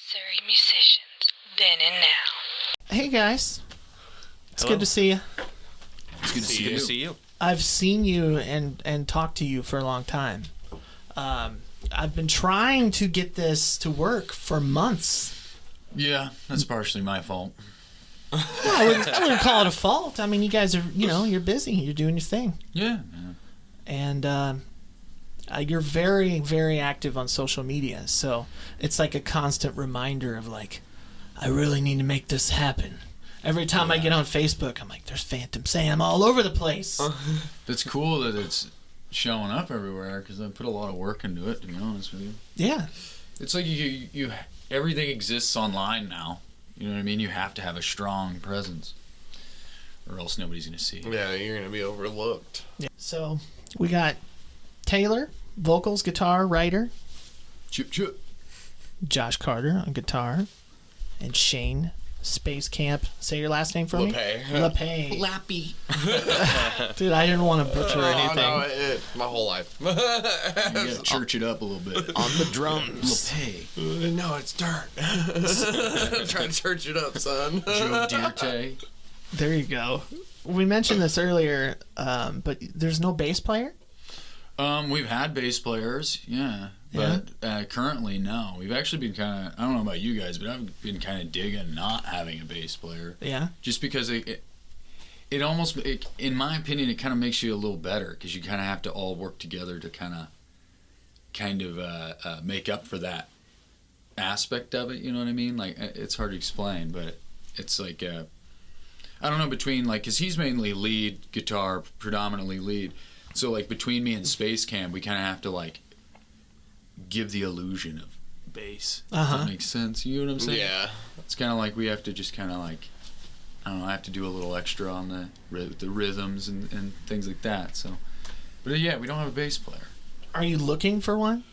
Surrey musicians, then and now. Hey guys, it's Hello. good to see you. It's good to see you. I've seen you and talked to you for a long time. I've been trying to get this to work for months. Yeah, that's partially my fault. I wouldn't call it a fault. I mean, you guys are, you're busy. You're doing your thing. Yeah. And you're very, very active on social media. So it's like a constant reminder of like, I really need to make this happen. Every time I get on Facebook, I'm like, there's Phantom Sam all over the place. That's cool that it's showing up everywhere because I put a lot of work into it, to be honest with you. Yeah. It's like you everything exists online now. You know what I mean? You have to have a strong presence or else nobody's going to see. Yeah, you're going to be overlooked. Yeah. So we got Taylor, vocals, guitar, writer. Chip, chip. Josh Carter on guitar. And Shane, Space Camp. Say your last name for me? LePay. Lappy. Dude, I didn't want to butcher anything. No, my whole life. You got to church it up a little bit. On the drums. LePay. No, it's dirt. Trying to church it up, son. Joe Dierte. There you go. We mentioned this earlier, but there's no bass player? We've had bass players, yeah. But currently, no. We've actually been kind of, I don't know about you guys, but I've been kind of digging not having a bass player. Yeah. Just because it almost, in my opinion, it kind of makes you a little better because you kind of have to all work together to kind of make up for that aspect of it, you know what I mean? Like, it's hard to explain, but it's like, I don't know, between, like, because he's mainly lead guitar, predominantly lead. So, like, between me and Space Camp, we kind of have to, like, give the illusion of bass. Does that make sense? You know what I'm saying? Yeah. It's kind of like we have to just kind of, like, I don't know, I have to do a little extra on the rhythms and things like that. So, but, yeah, we don't have a bass player. Are you looking for one?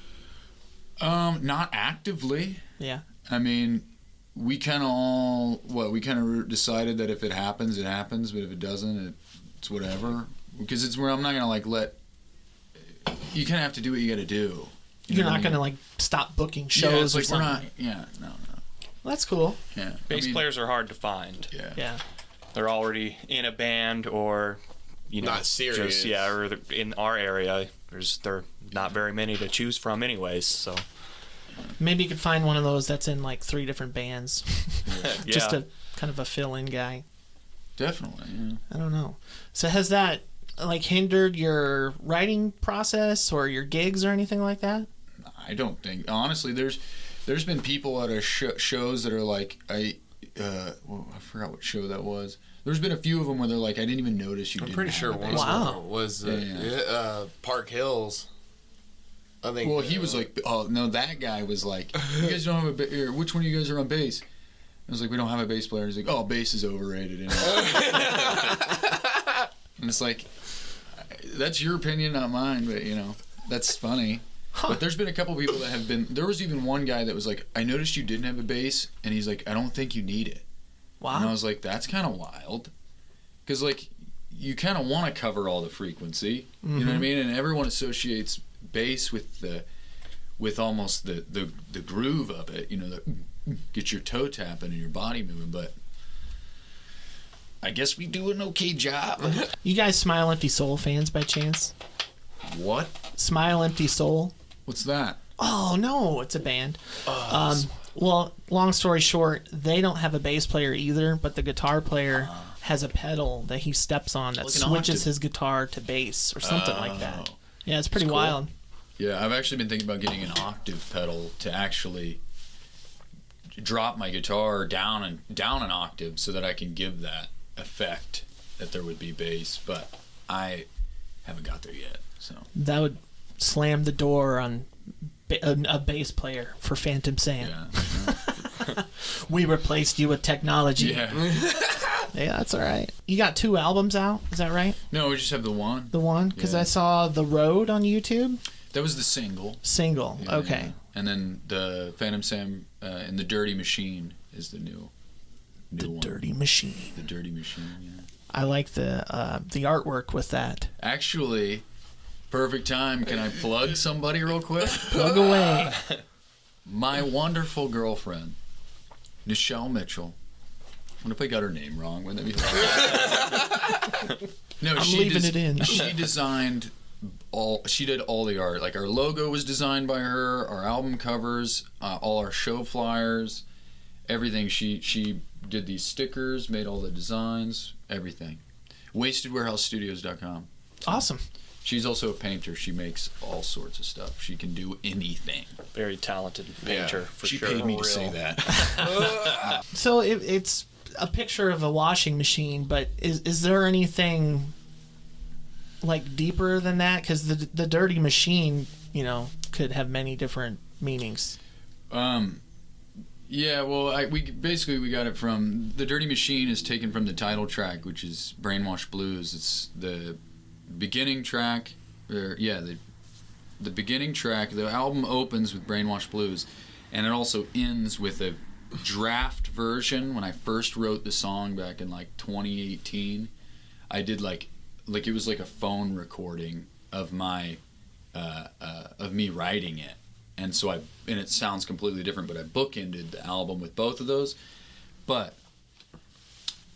Not actively. Yeah. I mean, we kind of decided that if it happens, it happens, but if it doesn't, it's whatever. Because it's where I'm not going to, like, you kind of have to do what you got to do. You're not going to, like, stop booking shows yeah, it's or like something? No. Well, that's cool. Yeah. Bass players are hard to find. Yeah. They're already in a band or, Not serious. or in our area, there are not very many to choose from anyways, so. Maybe you could find one of those that's in, like, 3 different bands. Just Yeah. a kind of a fill-in guy. Definitely, yeah. I don't know. So has that, like, hindered your writing process or your gigs or anything like that? I don't think. Honestly, there's been people at our shows that are like, I forgot what show that was. There's been a few of them where they're like, I didn't even notice you. I'm didn't pretty have sure a one bass Wow. player." was Park Hills. I think. Well, he was like, oh no, that guy was like, you guys don't have a which one of you guys are on bass? I was like, we don't have a bass player. He's like, oh, bass is overrated. And it's like, that's your opinion, not mine, but that's funny. Huh. But there's been a couple people that have been, there was even one guy that was like, I noticed you didn't have a bass, and he's like, I don't think you need it. Wow. And I was like, that's kind of wild. Because, like, you kind of want to cover all the frequency, you know what I mean? And everyone associates bass with almost the groove of it, get your toe tapping and your body moving, but I guess we do an okay job. You guys Smile Empty Soul fans by chance? What? Smile Empty Soul? What's that? Oh, no, it's a band. Well, long story short, they don't have a bass player either, but the guitar player has a pedal that he steps on that Like an switches octave. his guitar to bass or something like that. Yeah, it's pretty That's cool. wild. Yeah, I've actually been thinking about getting an octave pedal to actually drop my guitar down an octave so that I can give that effect that there would be bass, but I haven't got there yet. So That would slam the door on a bass player for Phantom Sam. yeah, We replaced you with technology. yeah. Yeah, that's all right. You got 2 albums out, is that right? No, we just have the one. The one? Because Yeah. I saw The Road on YouTube. That was the single. Single. Yeah, Okay. yeah. And then the Phantom Sam and the Dirty Machine is the new The one. Dirty Machine. The Dirty Machine. Yeah. I like the artwork with that. Actually, perfect time. Can I plug somebody real quick? Plug away. My wonderful girlfriend Nichelle Mitchell. What if I got her name wrong? Wouldn't that be hilarious? No, I'm leaving it in. She designed she did all the art. Like our logo was designed by her, our album covers, all our show flyers, everything. She did these stickers, made all the designs, everything. WastedWarehouseStudios.com. Awesome. She's also a painter. She makes all sorts of stuff. She can do anything. Very talented painter, for she sure. paid me to say that. So it's a picture of a washing machine, but is there anything like deeper than that? Because the dirty machine, could have many different meanings. Yeah, well, we got it from the Dirty Machine is taken from the title track, which is Brainwash Blues. It's the beginning track, the beginning track. The album opens with Brainwash Blues, and it also ends with a draft version. When I first wrote the song back in like 2018, I did like it was like a phone recording of my of me writing it. And so and it sounds completely different, but I bookended the album with both of those. But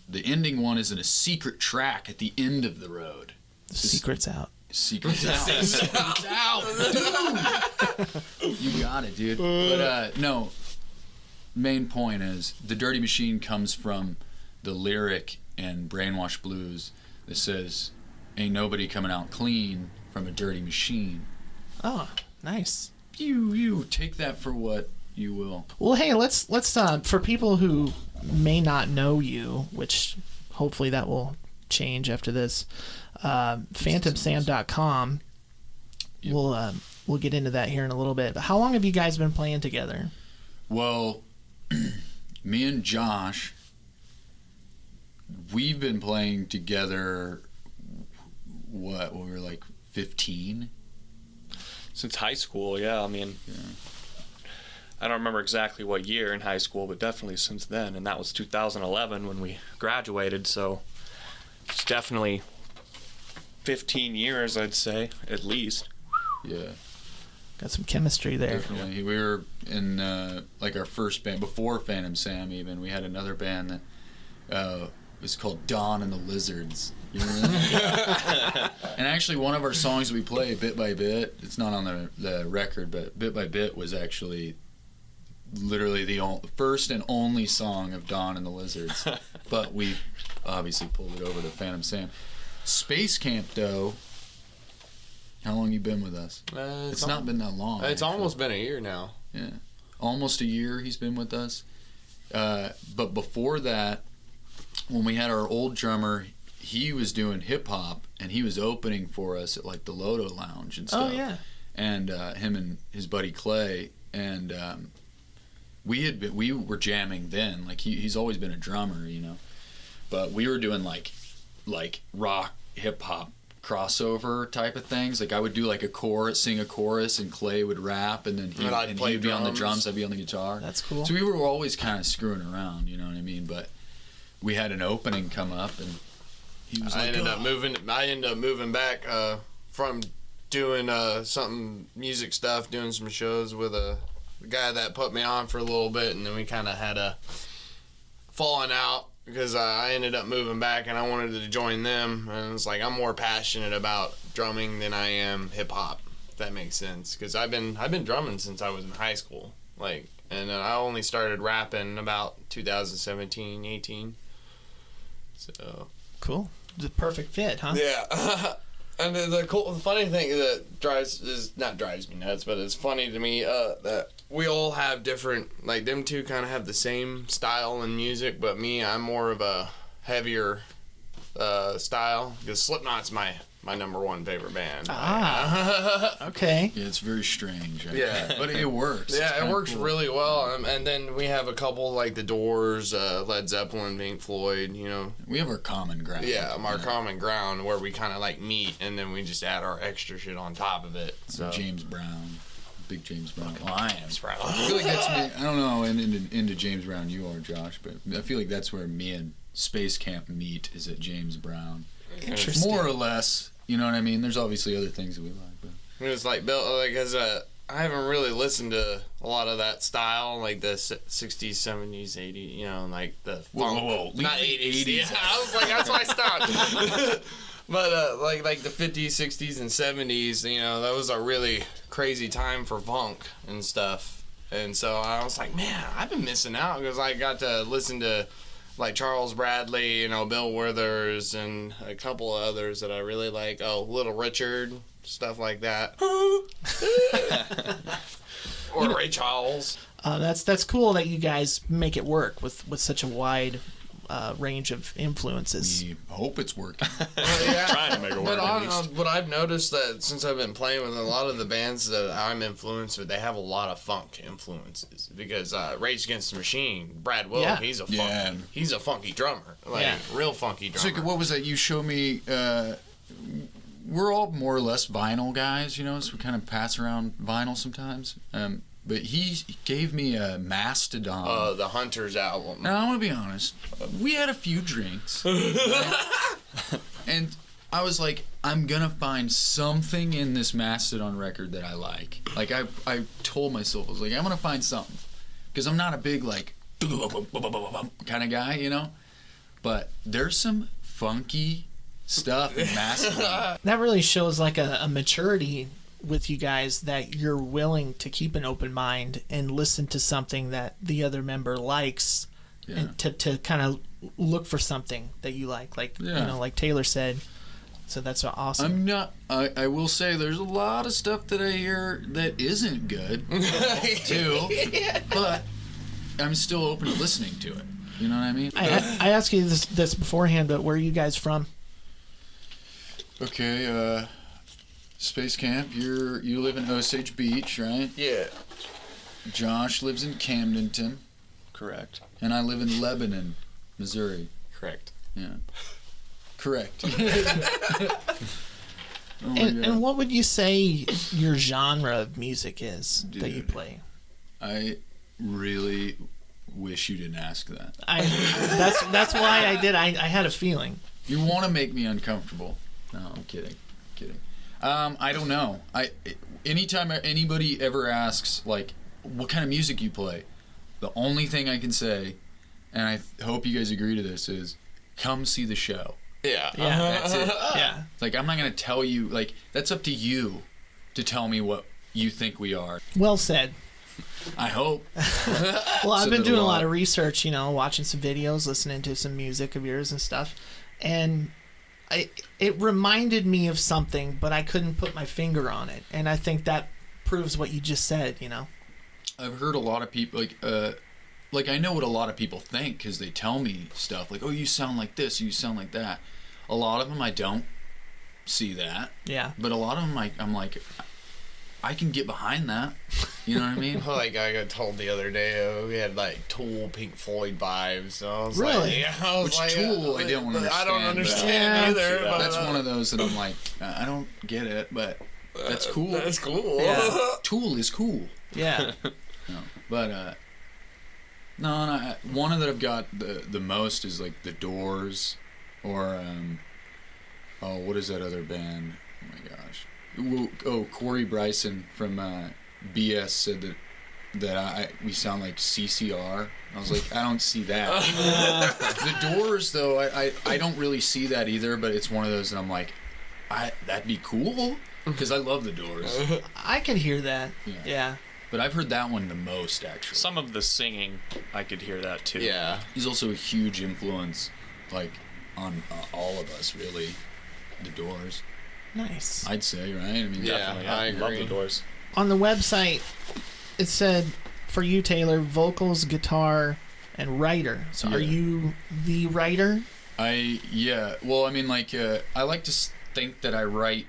the ending one is in a secret track at the end of the road. The secret's out. Secret's out. Secret's out. Dude. You got it, dude. But no, main point is the Dirty Machine comes from the lyric in Brainwash Blues that says, "Ain't nobody coming out clean from a dirty machine." Oh, nice. You take that for what you will. Well, hey, let's for people who may not know you, which hopefully that will change after this. PhantomSam.com. Yep. We'll get into that here in a little bit. But how long have you guys been playing together? Well, me and Josh, we've been playing together. When we were like 15. Since high school, yeah. I mean, I don't remember exactly what year in high school, but definitely since then. And that was 2011 when we graduated, so it's definitely 15 years, I'd say, at least. Yeah. Got some chemistry there. Definitely. We were in like our first band, before Phantom Sam even, we had another band that was called Dawn and the Lizards. You remember that? And actually one of our songs we play, Bit by Bit, it's not on the record, but Bit by Bit was actually literally the first and only song of Dawn and the Lizards. But we obviously pulled it over to Phantom Sam. Space Camp, though, how long you been with us? It's not been that long. It's almost been a year now. Yeah. Almost a year he's been with us. But before that, when we had our old drummer, he was doing hip-hop, and he was opening for us at, like, the Loto Lounge and stuff. Oh, yeah. And him and his buddy Clay, and we were jamming then. Like, he's always been a drummer, But we were doing, like rock, hip-hop crossover type of things. Like, I would do, like, sing a chorus, and Clay would rap, and then he'd be on the drums, I'd be on the guitar. That's cool. So we were always kind of screwing around, you know what I mean? But we had an opening come up, and he was I ended up moving back from doing music stuff, doing some shows with the guy that put me on for a little bit, and then we kind of had a falling out because I ended up moving back, and I wanted to join them, and it's like I'm more passionate about drumming than I am hip hop. If that makes sense, because I've been drumming since I was in high school, and I only started rapping about 2017, 18. So cool. The perfect fit, huh? yeah. And the funny thing that drives me nuts, but it's funny to me that we all have different, like, them two kind of have the same style in music, but me, I'm more of a heavier style, because Slipknot's my number one favorite band. Okay. Yeah, it's very strange. Yeah. But it works. Yeah, it works really well. And then we have a couple like The Doors, Led Zeppelin, Pink Floyd, We have our common ground. Yeah, our common ground where we kind of like meet, and then we just add our extra shit on top of it. So James Brown. Big James Brown. James Brown. I feel like that's me. I don't know how into James Brown you are, Josh, but I feel like that's where me and Space Camp meet, is at James Brown. Interesting. More or less. You know what I mean? There's obviously other things that we like, but It was like Bill, like, cause I haven't really listened to a lot of that style, like the 60s, 70s, 80s, you know, like the funk. Whoa. Not 80s. Yeah, I was like, that's why I stopped. But like the 50s, 60s, and 70s, you know, that was a really crazy time for funk and stuff. And so I was like, man, I've been missing out because I got to listen to like Charles Bradley, you know, Bill Withers, and a couple of others that I really like. Oh, Little Richard, stuff like that. Or Ray Charles. That's cool that you guys make it work with such a wide range of influences. We hope it's working. Yeah. Trying to make it work. But I've noticed that since I've been playing with a lot of the bands that I'm influenced with, they have a lot of funk influences. Because Rage Against the Machine, Brad Will, he's a funky drummer, real funky drummer. So what was that you showed me? We're all more or less vinyl guys, you know, so we kind of pass around vinyl sometimes. But he gave me a Mastodon. The Hunters album. Now, I'm going to be honest. We had a few drinks. And I was like, I'm going to find something in this Mastodon record that I like. Like, I told myself, I was like, I'm going to find something. Because I'm not a big, like, kind of guy, you know? But there's some funky stuff in Mastodon. That really shows like a maturity with you guys, that you're willing to keep an open mind and listen to something that the other member likes, and to kind of look for something that you like you know, like Taylor said. So that's awesome. I will say there's a lot of stuff that I hear that isn't good too, but I'm still open to listening to it. You know what I mean? I asked you this beforehand, but where are you guys from? Okay, Space Camp, you live in Osage Beach, right? Yeah. Josh lives in Camdenton. Correct. And I live in Lebanon, Missouri. Correct. Yeah. Correct. And what would you say your genre of music is that you play? I really wish you didn't ask that. That's why I did. I had a feeling. You want to make me uncomfortable. No, I'm kidding. I don't know. Anytime anybody ever asks, like, what kind of music you play, the only thing I can say, and I hope you guys agree to this, is come see the show. Yeah. That's it. Yeah. Like, I'm not going to tell you, like, that's up to you to tell me what you think we are. Well said. I hope. Well, I've been doing a lot of research, you know, watching some videos, listening to some music of yours and stuff, and it reminded me of something, but I couldn't put my finger on it, and I think that proves what you just said, you know. I've heard a lot of people, like I know what a lot of people think because they tell me stuff, like, oh, you sound like this, you sound like that. A lot of them I don't see that. Yeah. But a lot of them I'm like, I can get behind that. You know what I mean? Like I got told the other day, we had like Tool, Pink Floyd vibes. So I was really? Like, yeah, I was Which like, Tool I don't understand. I don't understand either. But, that's one of those that I'm like, I don't get it, but that's cool. That's cool. Yeah. Tool is cool. Yeah. No, but no, one of that I've got the most is like The Doors, or what is that other band? Oh my gosh. Corey Bryson from BS said that we sound like CCR. I was like, I don't see that. The Doors, though, I don't really see that either, but it's one of those that I'm like, that'd be cool, because I love The Doors. I could hear that. Yeah. But I've heard that one the most, actually. Some of the singing, I could hear that too. Yeah. He's also a huge influence, like, on all of us, really. The Doors. Nice. I'd say, right? I mean, Yeah, definitely. I Love agree. the Doors. On the website, it said, for you, Taylor, vocals, guitar, and writer. So are you the writer? Well, I mean, like, I like to think that I write,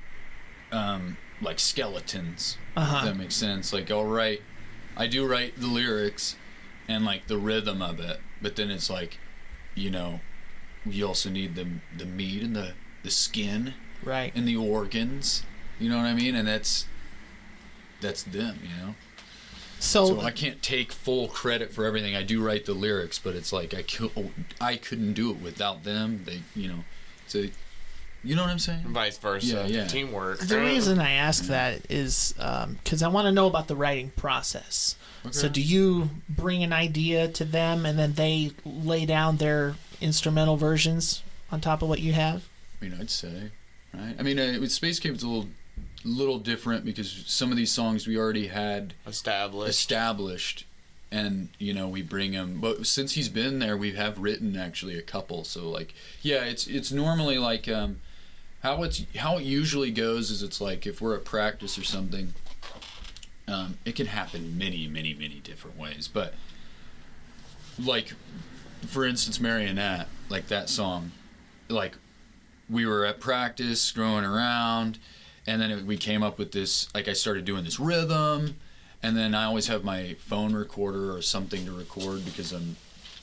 like, skeletons, if that makes sense. Like, I do write the lyrics and, like, the rhythm of it, but then it's like, you know, you also need the meat and the skin. Right. And the organs, you know what I mean? And that's them, you know? So I can't take full credit for everything. I do write the lyrics, but it's like I couldn't do it without them. They, you know, You know what I'm saying? Vice versa. Yeah. Teamwork. The reason I ask that is because I want to know about the writing process. Okay. So do you bring an idea to them and then they lay down their instrumental versions on top of what you have? I mean, I'd say, right? I mean, with Space Cave, it's a little different because some of these songs we already had established, and we bring him. But since he's been there, we have written actually a couple. So like, yeah, it's normally like how it usually goes is it's like if we're at practice or something. It can happen many different ways, but like for instance, Marionette, like that song, like we were at practice screwing around, and then we came up with this, like I started doing this rhythm, and then I always have my phone recorder or something to record because I'm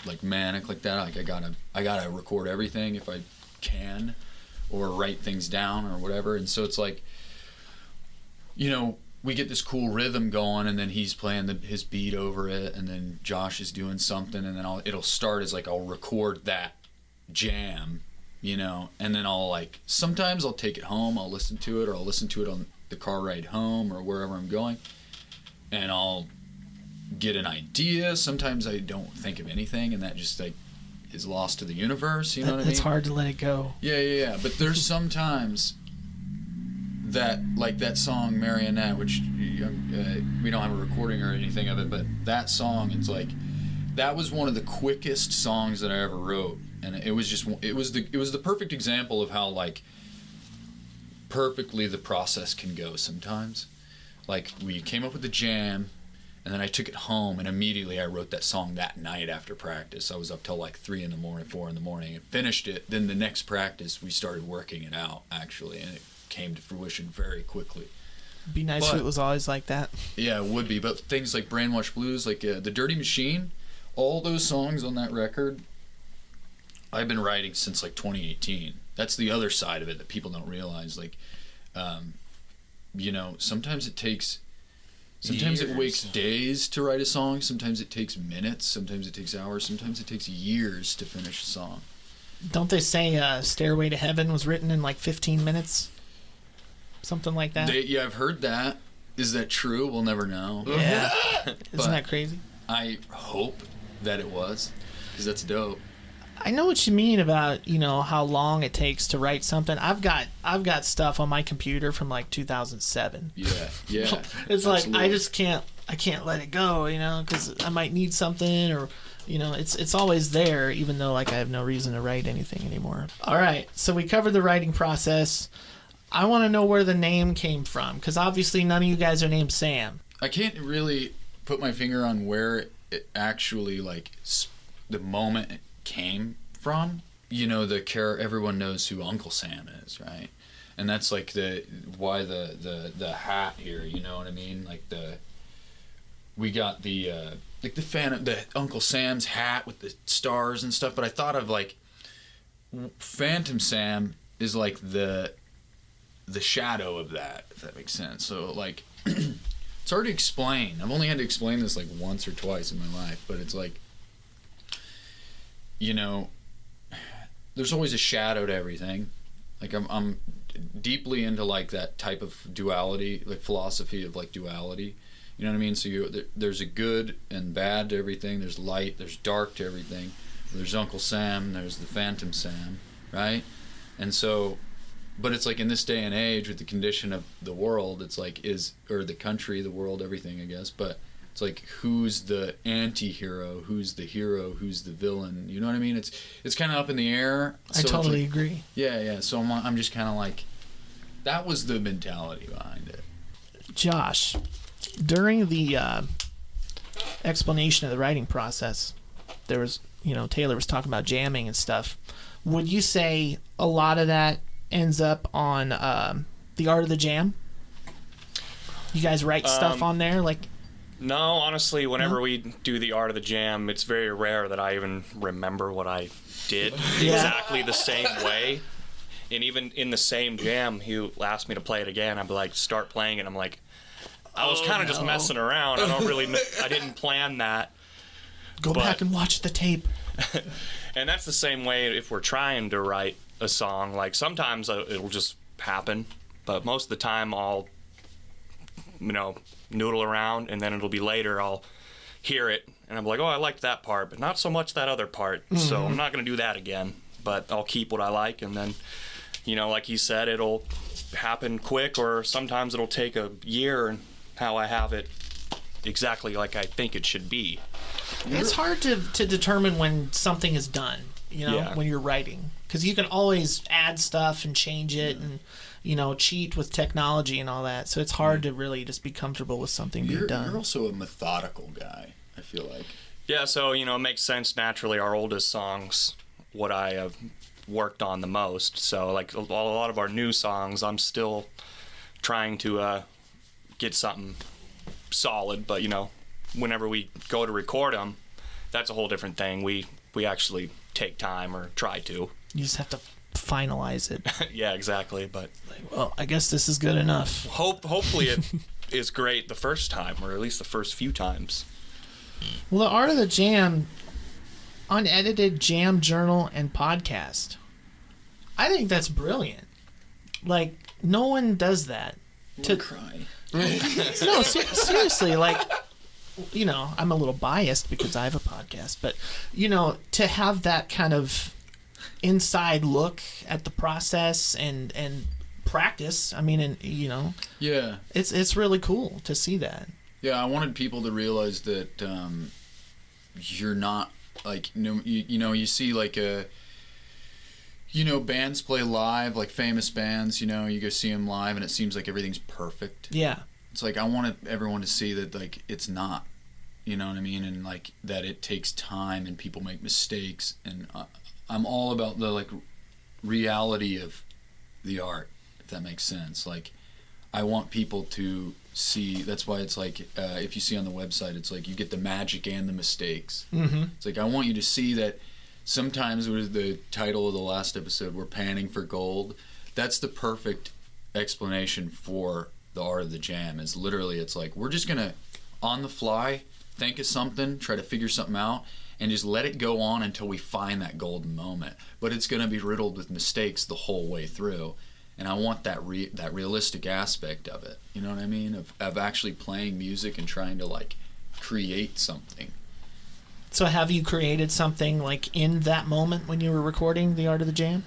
like manic like that. Like I gotta record everything if I can, or write things down or whatever. And so it's like, we get this cool rhythm going, and then he's playing his beat over it, and then Josh is doing something, and then it'll start as like I'll record that jam, and then sometimes I'll take it home, I'll listen to it, or I'll listen to it on the car ride home or wherever I'm going, and I'll get an idea. Sometimes I don't think of anything, and that just like is lost to the universe. You know what I mean? It's hard to let it go. Yeah. But there's sometimes that, like that song Marionette, which we don't have a recording or anything of it, but that song, it's like that was one of the quickest songs that I ever wrote, and it was the perfect example of how like perfectly the process can go sometimes. Like we came up with the jam, and then I took it home, and immediately I wrote that song that night after practice. I was up till like 3 in the morning, 4 in the morning, and finished it. Then the next practice we started working it out actually, and it came to fruition very quickly. Be nice if it was always like that. Yeah, it would be. But things like Brainwash Blues, like The Dirty Machine, all those songs on that record, I've been writing since like 2018. That's the other side of it that people don't realize. Like, sometimes it takes, it wakes days to write a song. Sometimes it takes minutes. Sometimes it takes hours. Sometimes it takes years to finish a song. Don't they say Stairway to Heaven was written in like 15 minutes? Something like that? Yeah, I've heard that. Is that true? We'll never know. Yeah. Isn't that crazy? I hope that it was, because that's dope. I know what you mean about, how long it takes to write something. I've got stuff on my computer from like 2007. Yeah. It's absolutely. like I can't let it go, because I might need something, or it's always there, even though like I have no reason to write anything anymore. All right, so we covered the writing process. I want to know where the name came from, because obviously none of you guys are named Sam. I can't really put my finger on where it actually, like, the moment it came from. Everyone knows who Uncle Sam is, right? And that's like why the hat here, you know what I mean? Like we got the Uncle Sam's hat with the stars and stuff, but I thought of like Phantom Sam is like the shadow of that, if that makes sense. So like it's hard to explain. I've only had to explain this like once or twice in my life, but it's like, there's always a shadow to everything. Like I'm deeply into like that type of duality, like philosophy of like duality. You know what I mean? So there's a good and bad to everything. There's light, there's dark to everything. There's Uncle Sam, there's the Phantom Sam, right? And so, but it's like in this day and age with the condition of the world, it's like or the country, the world, everything, I guess. But it's like, who's the anti-hero? Who's the hero? Who's the villain? You know what I mean? It's kind of up in the air. I totally agree. Yeah. So I'm just kind of like, that was the mentality behind it. Josh, during the explanation of the writing process, there was, Taylor was talking about jamming and stuff. Would you say a lot of that ends up on The Art of the Jam? You guys write stuff on there? Like, no, honestly, whenever we do The Art of the Jam, it's very rare that I even remember what I did exactly the same way. And even in the same jam, he asked me to play it again. I'd be like, start playing it. I'm like, I was kind of just messing around. I didn't plan that. Go back and watch the tape. And that's the same way if we're trying to write a song. Like sometimes it'll just happen, but most of the time I'll, noodle around, and then it'll be later I'll hear it and I'm like, oh, I liked that part, but not so much that other part. So I'm not going to do that again, but I'll keep what I like. And then, like he said, it'll happen quick, or sometimes it'll take a year and how I have it exactly like I think it should be. It's hard to determine when something is done, when you're writing, because you can always add stuff and change it and, cheat with technology and all that. So it's hard to really just be comfortable with something being done. You're also a methodical guy, I feel like. Yeah, so, it makes sense naturally. Our oldest songs, what I have worked on the most. So, like, a lot of our new songs, I'm still trying to get something solid. But, whenever we go to record them, that's a whole different thing. We actually take time, or try to. You just have to finalize it. Yeah, exactly. But well, I guess this is good enough. Hopefully it is great the first time, or at least the first few times. Well, the Art of the Jam, unedited jam journal and podcast. I think that's brilliant. Like, no one does that. To cry. No, seriously, like, I'm a little biased because I have a podcast, but, to have that kind of inside look at the process and practice, Yeah. it's really cool to see that. Yeah, I wanted people to realize that you're not, like, you see, like, bands play live, like famous bands, you go see them live and it seems like everything's perfect. Yeah. It's like, I wanted everyone to see that, like, it's not, you know what I mean? And, like, that it takes time and people make mistakes. And I'm all about the, like, reality of the art, if that makes sense. Like, I want people to see, that's why it's like, if you see on the website, it's like you get the magic and the mistakes. Mm-hmm. It's like, I want you to see that sometimes, with the title of the last episode, we're panning for gold. That's the perfect explanation for the Art of the Jam. Is literally, it's like, we're just gonna, on the fly, think of something, try to figure something out, and just let it go on until we find that golden moment. But it's gonna be riddled with mistakes the whole way through. And I want that realistic aspect of it. You know what I mean? Of actually playing music and trying to, like, create something. So have you created something, like, in that moment when you were recording the Art of the Jam?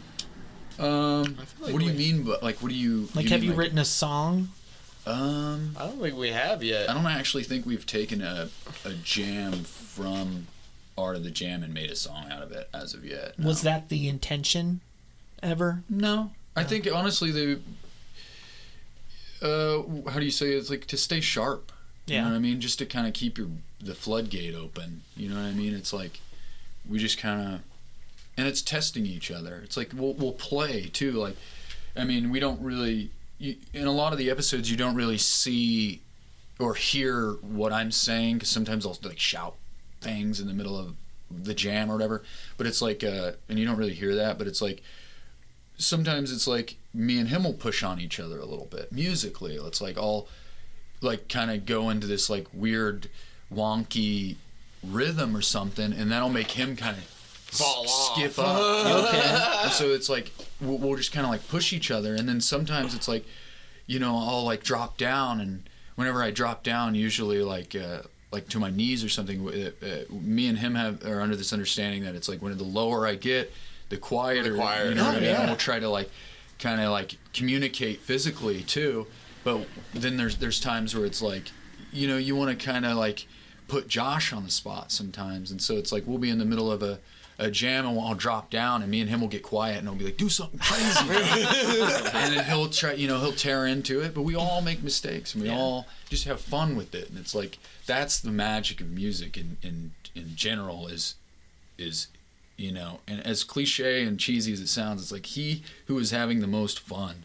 What do you mean? But, like, what do you like? Have you written a song? I don't think we have yet. I don't actually think we've taken a jam from Art of the Jam and made a song out of it as of yet. No. Was that the intention ever? No. I think, honestly, how do you say it? It's like to stay sharp. You know what I mean? Just to kind of keep the floodgate open. You know what I mean? It's like we just kind of, and it's testing each other. It's like we'll play too. Like, I mean, we don't really, in a lot of the episodes, you don't really see or hear what I'm saying, because sometimes I'll, like, shout things in the middle of the jam or whatever. But it's like, and you don't really hear that, but it's like, sometimes it's like me and him will push on each other a little bit musically. It's like I'll, like, kind of go into this, like, weird wonky rhythm or something, and that'll make him kind of skip up. Okay. And so it's like we'll just kind of, like, push each other, and then sometimes it's like, I'll, like, drop down, and whenever I drop down, usually like to my knees or something, me and him are under this understanding that it's like, when the lower I get, the quieter. You know what I mean? And we'll try to, like, kind of, like, communicate physically too. But then there's times where it's like, you want to kind of, like, put Josh on the spot sometimes, and so it's like we'll be in the middle of a jam and I'll drop down, and me and him will get quiet, and he'll be like, do something crazy. And then he'll try, he'll tear into it, but we all make mistakes, and we all just have fun with it. And it's like, that's the magic of music in general is and as cliche and cheesy as it sounds, it's like he who is having the most fun,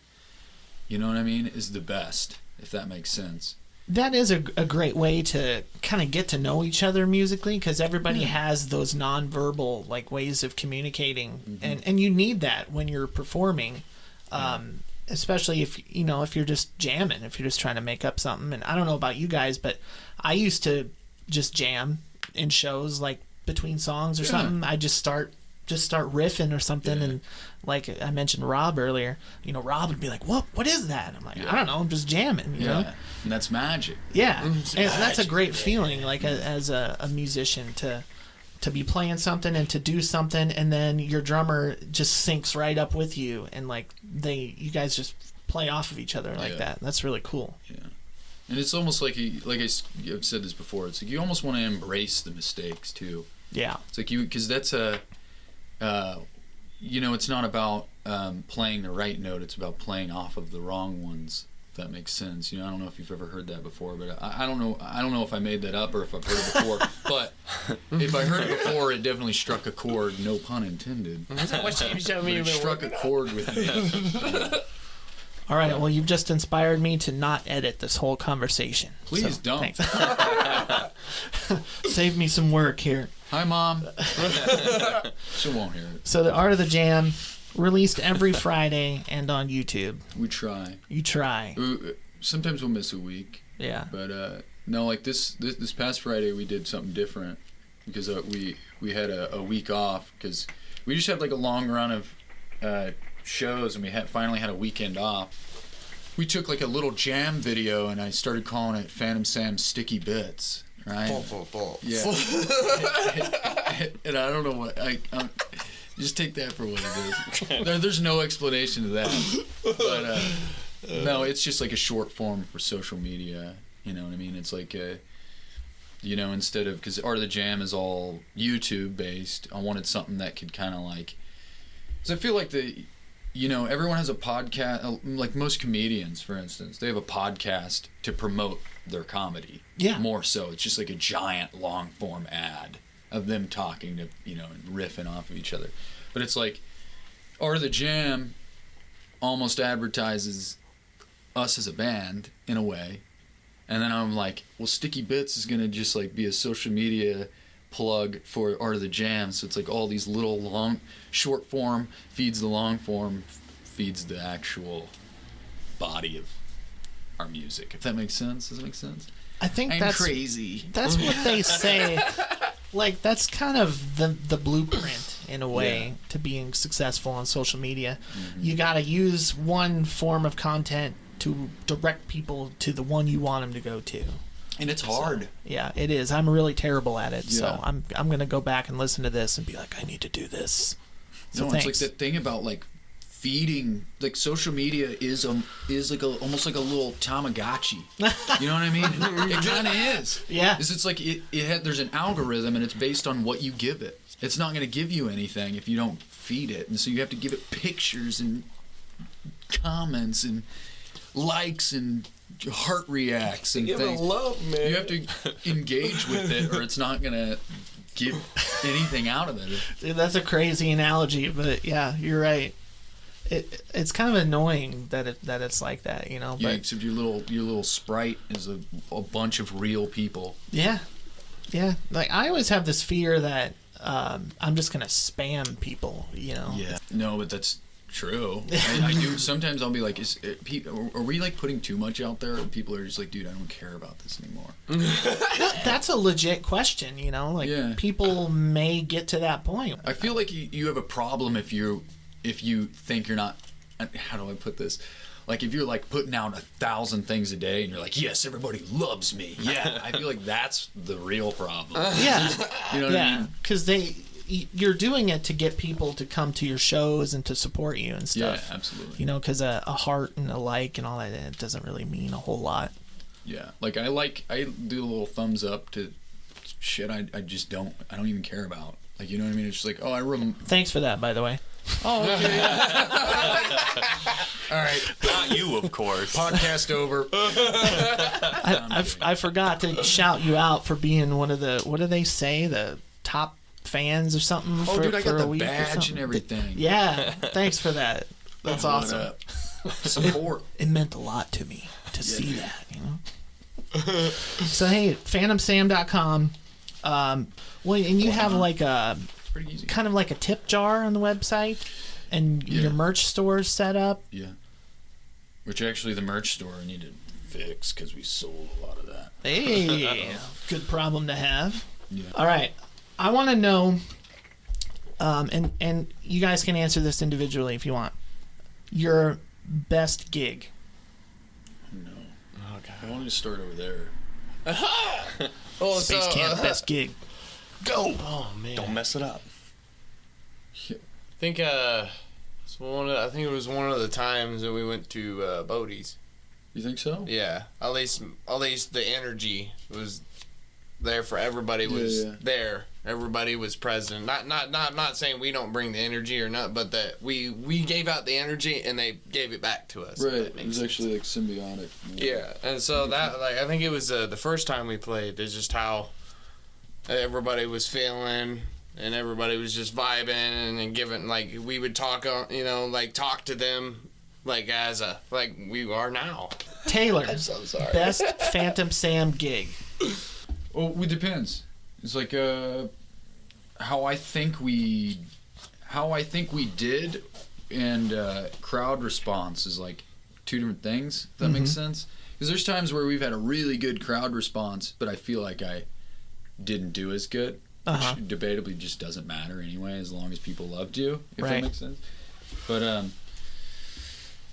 you know what I mean, is the best, if that makes sense. That is a great way to kind of get to know each other musically, because everybody has those nonverbal, like, ways of communicating, and you need that when you're performing, especially if you're just jamming, if you're just trying to make up something. And I don't know about you guys, but I used to just jam in shows, like, between songs or something. I just start just start riffing or something, and like I mentioned Rob earlier, Rob would be like, what is that? I'm like, I don't know, I'm just jamming, you know? And that's magic. Yeah, and that's a great feeling, like as a musician to be playing something and to do something, and then your drummer just syncs right up with you, and like you guys just play off of each other like that. That's really cool. Yeah. And it's almost like I've said this before. It's like you almost want to embrace the mistakes too. Yeah. It's like because that's it's not about playing the right note. It's about playing off of the wrong ones. If that makes sense. I don't know if you've ever heard that before, but I don't know. I don't know if I made that up or if I've heard it before. But if I heard it before, it definitely struck a chord. No pun intended. It struck a chord with me. All right, well, you've just inspired me to not edit this whole conversation. Please don't. Save me some work here. Hi, Mom. She won't hear it. So the Art of the Jam, released every Friday and on YouTube. We try. You try. Sometimes we'll miss a week. Yeah. But no, like this past Friday we did something different because we had a week off because we just had like a long run of shows, and we finally had a weekend off. We took like a little jam video, and I started calling it Phantom Sam's Sticky Bits, right? Yeah. And I don't know what just take that for what it is. There's no explanation to that, but no, it's just like a short form for social media. You know what I mean? It's like instead of, because Art of the Jam is all YouTube based, I wanted something that could kind of like, because I feel like everyone has a podcast, like most comedians, for instance, they have a podcast to promote their comedy. Yeah. More so. It's just like a giant long form ad of them talking to, and riffing off of each other. But it's like Art of the Jam almost advertises us as a band in a way. And then I'm like, well, Sticky Bits is going to just like be a social media plug for Art of the Jam. So it's like all these little long short form feeds the long form, feeds the actual body of our music, if that makes sense. Does it make sense? I think I'm crazy. That's what they say. Like, that's kind of the blueprint in a way to being successful on social media. Mm-hmm. You got to use one form of content to direct people to the one you want them to go to. And it's hard. So, yeah, it is. I'm really terrible at it. Yeah. So I'm going to go back and listen to this and be like, I need to do this. So it's like that thing about like feeding, like social media is like almost like a little Tomagotchi. You know what I mean? It kind of is. Yeah. It's like there's an algorithm, and it's based on what you give it. It's not going to give you anything if you don't feed it, and so you have to give it pictures and comments and likes and heart reacts and things. Love, man. You have to engage with it, or it's not gonna give anything out of it. Dude, that's a crazy analogy, but yeah, you're right. It's kind of annoying that it's like that, But yeah, except your little sprite is a bunch of real people. Yeah, yeah. Like I always have this fear that I'm just gonna spam people, Yeah. No, but that's true. I do. Sometimes I'll be like, are we like putting too much out there? And people are just like, dude, I don't care about this anymore. That's a legit question, people may get to that point. I feel like you have a problem if you think you're not, how do I put this? Like if you're like putting out 1,000 things a day and you're like, yes, everybody loves me. Yeah. I feel like that's the real problem. Yeah. You know what I mean? Because you're doing it to get people to come to your shows and to support you and stuff. Yeah, absolutely. Because a heart and a like and all that, it doesn't really mean a whole lot. Yeah, like I do a little thumbs up to shit I don't even care about. Like, you know what I mean? It's just like, Thanks for that, by the way. Oh, okay. All right. Not you, of course. Podcast over. I forgot to shout you out for being one of the, what do they say, the top fans or something. Oh, dude, I got the badge and everything. Yeah, thanks for that. That's awesome. Support. It meant a lot to me to see that, So, hey, phantomsam.com. Well, and you have like a kind of like a tip jar on the website, and your merch store is set up. Yeah. Which actually the merch store I need to fix because we sold a lot of that. Hey, good problem to have. Yeah. All right. I want to know and you guys can answer this individually if you want. Your best gig. No. Oh God. I want to start over there. Space Camp best gig. Go. Oh man. Don't mess it up. I think I think it was one of the times that we went to Bodie's. You think so? Yeah. At least the energy was there for everybody. Was there. Everybody was present. Not saying we don't bring the energy or not, but that we gave out the energy and they gave it back to us. Right. It was actually like symbiotic. Yeah. And so that I think it was the first time we played. Is just how everybody was feeling. And everybody was just vibing and giving, like, we would talk, talk to them, like, like we are now. Taylor, I'm so sorry. Best Phantom Sam gig. Well, it depends. It's like how I think we did, and crowd response is like two different things. If that makes sense. Because there's times where we've had a really good crowd response, but I feel like I didn't do as good. Which debatably just doesn't matter anyway, as long as people loved you, if that makes sense. But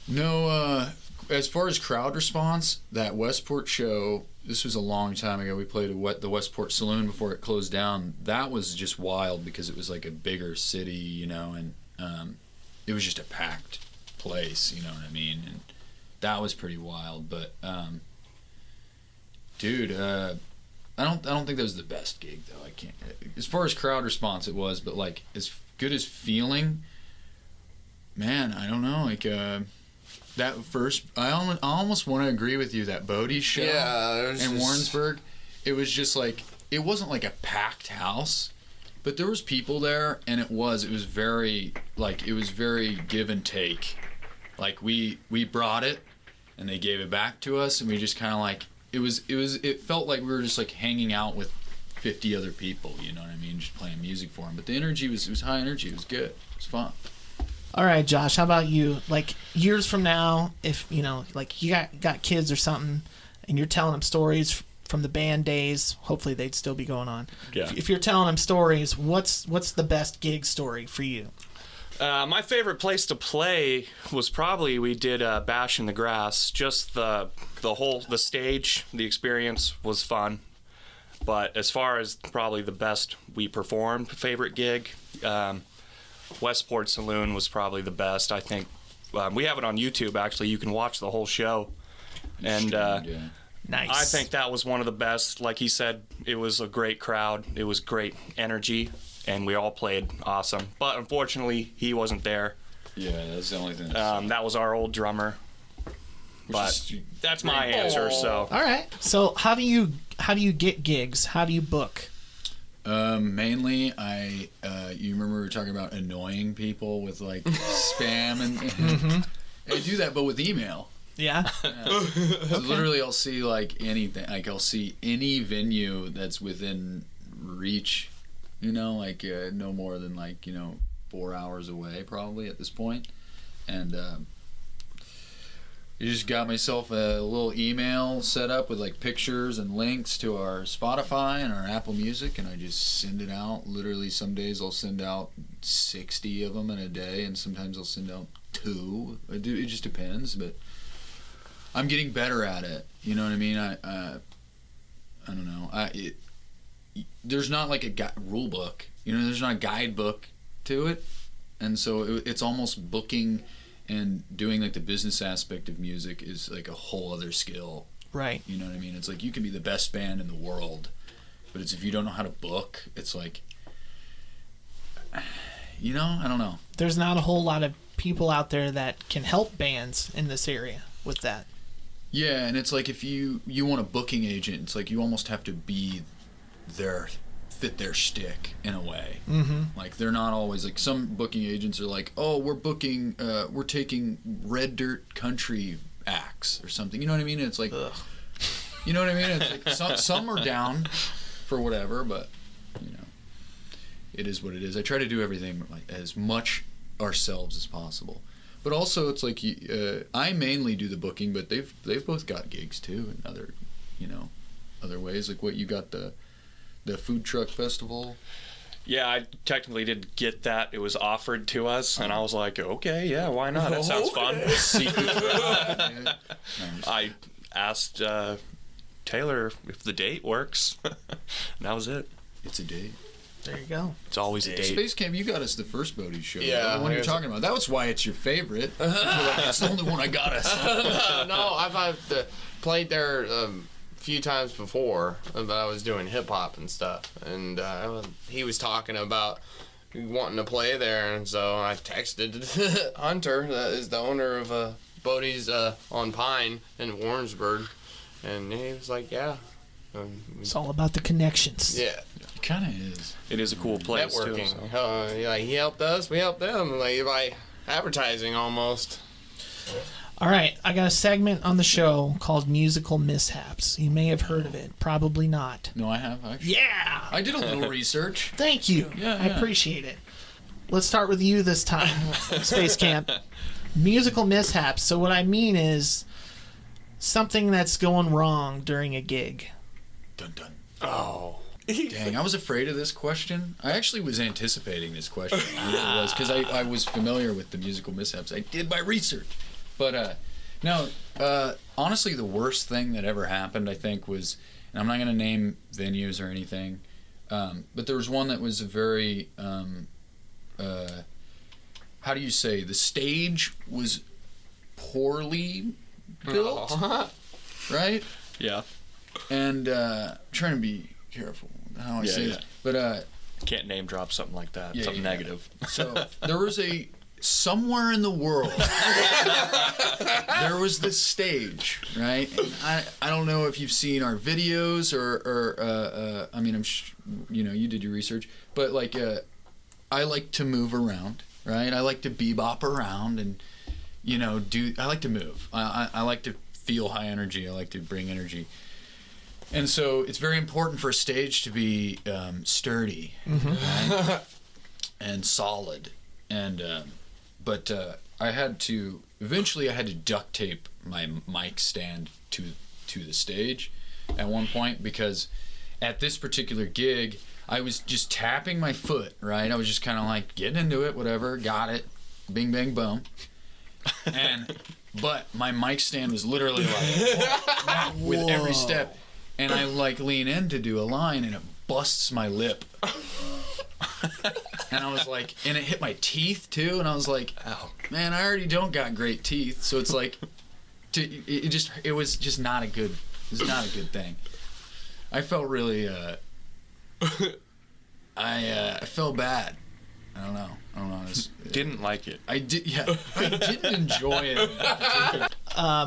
no, as far as crowd response, that Westport show, this was a long time ago. We played at the Westport Saloon before it closed down. That was just wild because it was like a bigger city, and it was just a packed place, you know what I mean? And that was pretty wild. But dude, I don't think that was the best gig though. I can't. As far as crowd response, it was, but like as good as feeling, man, I don't know. Like that first, I almost want to agree with you. That Bodie show in Warrensburg, it was just like it wasn't like a packed house, but there was people there, and it was very give and take. Like we brought it, and they gave it back to us, and we just kind of like. It felt like we were just like hanging out with 50 other people, you know what I mean? Just playing music for them. But the energy was high energy. It was good. It was fun. All right, Josh, how about you? Like years from now, if like you got kids or something, and you're telling them stories from the band days, hopefully they'd still be going on. Yeah. If you're telling them stories, what's the best gig story for you? My favorite place to play was probably we did Bash in the Grass. Just the stage, the experience was fun. But as far as probably the best we performed, favorite gig, Westport Saloon was probably the best. I think we have it on YouTube. Actually, you can watch the whole show, and nice. I think that was one of the best. Like he said, it was a great crowd. It was great energy. And we all played awesome. But unfortunately, he wasn't there. Yeah, that's the only thing. That was our old drummer. But that's my answer. So. All right. So how do you get gigs? How do you book? Mainly, you remember we were talking about annoying people with like spam and I do that, but with email. Yeah. So literally, I'll see like anything. Like I'll see any venue that's within reach. No more than 4 hours away probably at this point. And I just got myself a little email set up with like pictures and links to our Spotify and our Apple Music, and I just send it out. Literally some days I'll send out 60 of them in a day, and sometimes I'll send out 2. It just depends, but I'm getting better at it. You know what I mean? I don't know. There's not like a rule book, there's not a guidebook to it, and so it's almost booking and doing like the business aspect of music is like a whole other skill, right? You know what I mean? It's like you can be the best band in the world, but it's if you don't know how to book, it's like I don't know. There's not a whole lot of people out there that can help bands in this area with that. Yeah, and it's like if you want a booking agent, it's like you almost have to be fit their shtick in a way. Like they're not always like some booking agents are like, oh, we're taking red dirt country acts or something. You know what I mean? It's like, you know what I mean? It's like some are down for whatever, but it is what it is. I try to do everything like as much ourselves as possible. But also, it's like I mainly do the booking, but they've both got gigs too and other ways. Like what you got the food truck festival. Yeah, I technically didn't get that. It was offered to us, and I was like, okay, yeah, why not? That sounds fun. I asked Taylor if the date works. And that was it. It's a date. There you go. It's always a date. Space Camp, you got us the first Bodie show. Yeah, the one you're talking about. That was why it's your favorite. You're like, that's the only one I got us. No, I've played there a few times before, but I was doing hip hop and stuff, and he was talking about wanting to play there, and so I texted Hunter, that is the owner of Bodie's on Pine in Warrensburg, and he was like, yeah. It's all about the connections. Yeah. It kind of is. It is a cool place, Networking. too. So. Like, he helped us, we helped them, like by advertising almost. All right, I got a segment on the show called Musical Mishaps. You may have heard of it. Probably not. No, I have, actually. Yeah! I did a little research. Thank you. Yeah, I yeah. appreciate it. Let's start with you this time, Space Camp. Musical mishaps. So what I mean is something that's going wrong during a gig. Dun dun. Oh. Dang, I was afraid of this question. I actually was anticipating this question. I really was, because I was familiar with the musical mishaps. I did my research. But, no, honestly, the worst thing that ever happened, I think, was, and I'm not going to name venues or anything, but there was one that was a very, how do you say, the stage was poorly built, right? Yeah. And trying to be careful how I say yeah. this. But, Can't name drop something like that. Yeah, something yeah. negative. so there was somewhere in the world, there was this stage, right? And I don't know if you've seen our videos or I mean, you did your research, but like, I like to move around, right? I like to bebop around and, I like to move. I like to feel high energy. I like to bring energy. And so it's very important for a stage to be sturdy, right? And solid. And but I had to duct tape my mic stand to the stage at one point, because at this particular gig I was just tapping my foot, right? I was just kind of like getting into it, whatever, got it, bing bang boom. But my mic stand was literally like with every step, and I like lean in to do a line and it busts my lip. And I was like, and it hit my teeth too, and I was like, oh man, I already don't got great teeth, so it's like, it was just not a good thing. I felt really, I felt bad. I don't know. Didn't like it. I didn't enjoy it.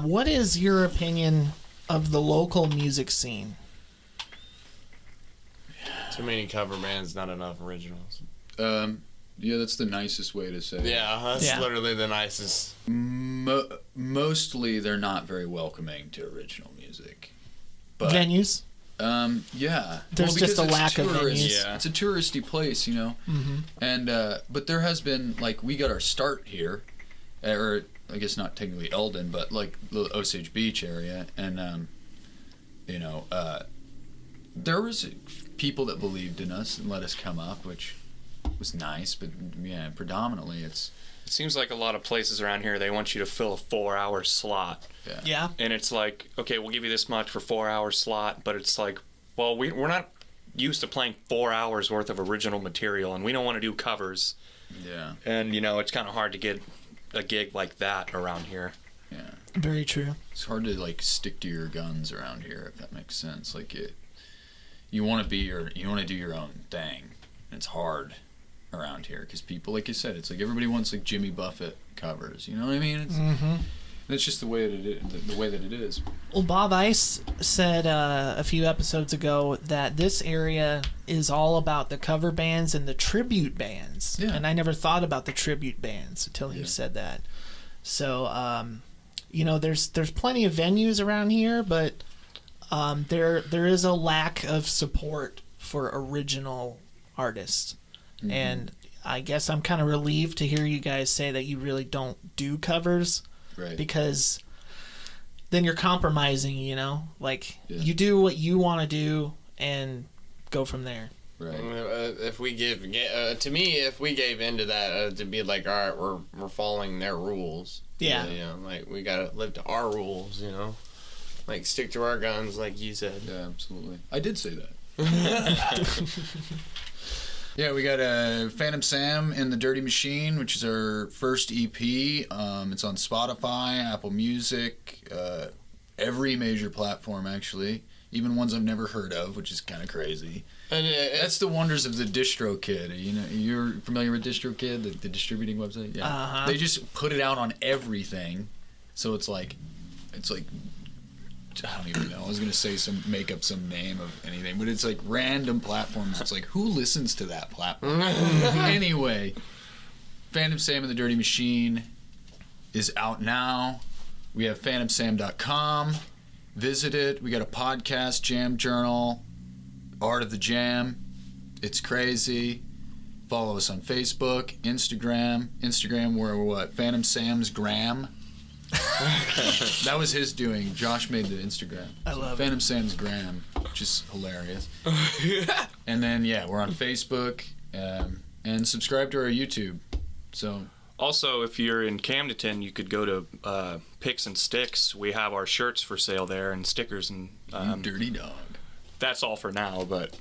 What is your opinion of the local music scene? Too many cover bands, not enough originals. Yeah, that's the nicest way to say it. Yeah, that's literally the nicest. Mostly, they're not very welcoming to original music. But Venues? Yeah. There's just a lack of venues. Yeah. It's a touristy place, Mm-hmm. And but there has been, like, we got our start here, or I guess not technically Eldon, but like the Osage Beach area, and there was people that believed in us and let us come up, which was nice, but yeah, predominantly it seems like a lot of places around here, they want you to fill a 4-hour slot. Yeah. And it's like, okay, we'll give you this much for 4-hour slot, but it's like, well, we're not used to playing 4 hours worth of original material, and we don't want to do covers. Yeah. And, it's kind of hard to get a gig like that around here. Yeah. Very true. It's hard to, like, stick to your guns around here, if that makes sense. Like, you want to do your own thing. And it's hard around here because people, like you said, it's like everybody wants like Jimmy Buffett covers. You know what I mean? It's just the way that it is. Well, Bob Ice said a few episodes ago that this area is all about the cover bands and the tribute bands. Yeah. And I never thought about the tribute bands until he said that. So, there's plenty of venues around here, but there is a lack of support for original artists. Mm-hmm. And I guess I'm kind of relieved to hear you guys say that you really don't do covers. Right. Because then you're compromising, like you do what you want to do and go from there. Right. If we to me, if we gave into that, to be like, all right, we're following their rules. Yeah. You know, like we gotta live to our rules. You know, like stick to our guns, like you said. Yeah, absolutely. I did say that. Yeah, we got Phantom Sam and the Dirty Machine, which is our first EP. It's on Spotify, Apple Music, every major platform, actually. Even ones I've never heard of, which is kind of crazy. And That's the wonders of the DistroKid. You know, you're familiar with DistroKid, the distributing website? Yeah. Uh-huh. They just put it out on everything. So it's like I don't even know. I was gonna say make up some name of anything, but it's like random platforms. It's like, who listens to that platform? Anyway, Phantom Sam and the Dirty Machine is out now. We have phantomsam.com. Visit it. We got a podcast, Jam Journal, Art of the Jam. It's crazy. Follow us on Facebook, Instagram. We're what? Phantom Sam's Gram. That was his doing. Josh made the Instagram. I love Phantom Sam's Gram, which is hilarious. And then we're on Facebook, and subscribe to our YouTube. So Also, if you're in Camden, you could go to Picks and Sticks. We have our shirts for sale there and stickers, and you dirty dog. that's all for now. But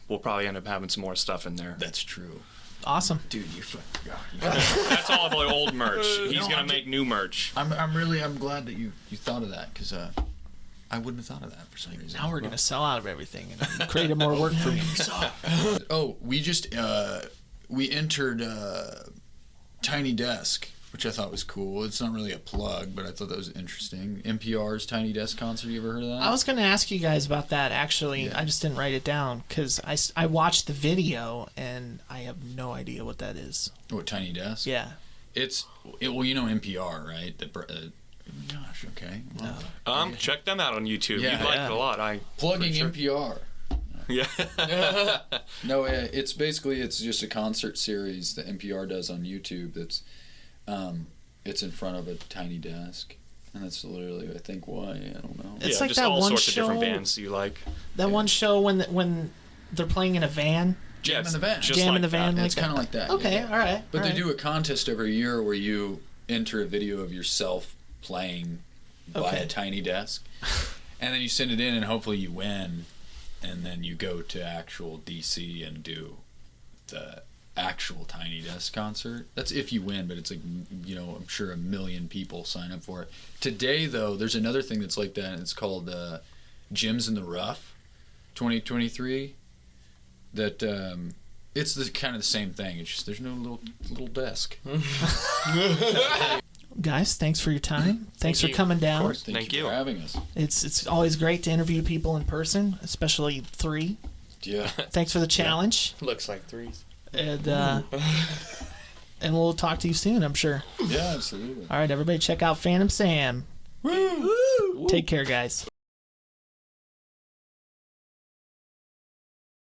we'll probably end up having some more stuff in there. That's true. Awesome. Dude, you fucking That's all of the old merch. He's No, gonna make new merch. I'm glad that you thought of that, because I wouldn't have thought of that for some reason. Now we're going to sell out of everything and create more work for me. Oh, we just we entered Tiny Desk, which I thought was cool. It's not really a plug, but I thought that was interesting. NPR's Tiny Desk concert. You ever heard of that? I was going to ask you guys about that, actually. Yeah. I just didn't write it down because I watched the video and I have no idea what that is. What, Tiny Desk? Yeah. Well, you know NPR, right? Gosh, okay. Well, Check them out on YouTube. Yeah. You'd like it a lot. plugging Sure. NPR. Yeah. No, it's just a concert series that NPR does on YouTube. That's it's in front of a tiny desk, and that's literally, I think, why. I don't know. It's yeah, like just that all one sorts of different show- bands you like. That one show when they're playing in a van. Jam in the Van. Just Jam like in the van. that. Like It's kind of like that. Okay, yeah. all right. But all they right. do a contest every year where you enter a video of yourself playing by Okay. a tiny desk, and then you send it in, and hopefully you win, and then you go to actual DC and do the actual Tiny Desk concert. That's if you win, but it's like, I'm sure 1 million people sign up for it. Today, though, there's another thing that's like that, and it's called Gyms in the Rough 2023. That it's kind of the same thing. It's just there's no little desk. Guys, thanks for your time. Thanks for you. coming down. Of course. Thank Thank you you. for having us. It's always great to interview people in person, especially 3. Yeah. Thanks for the challenge, Looks like threes. and we'll talk to you soon, I'm sure. Yeah, absolutely. All right, everybody, check out Phantom Sam. Woo! Take care, guys.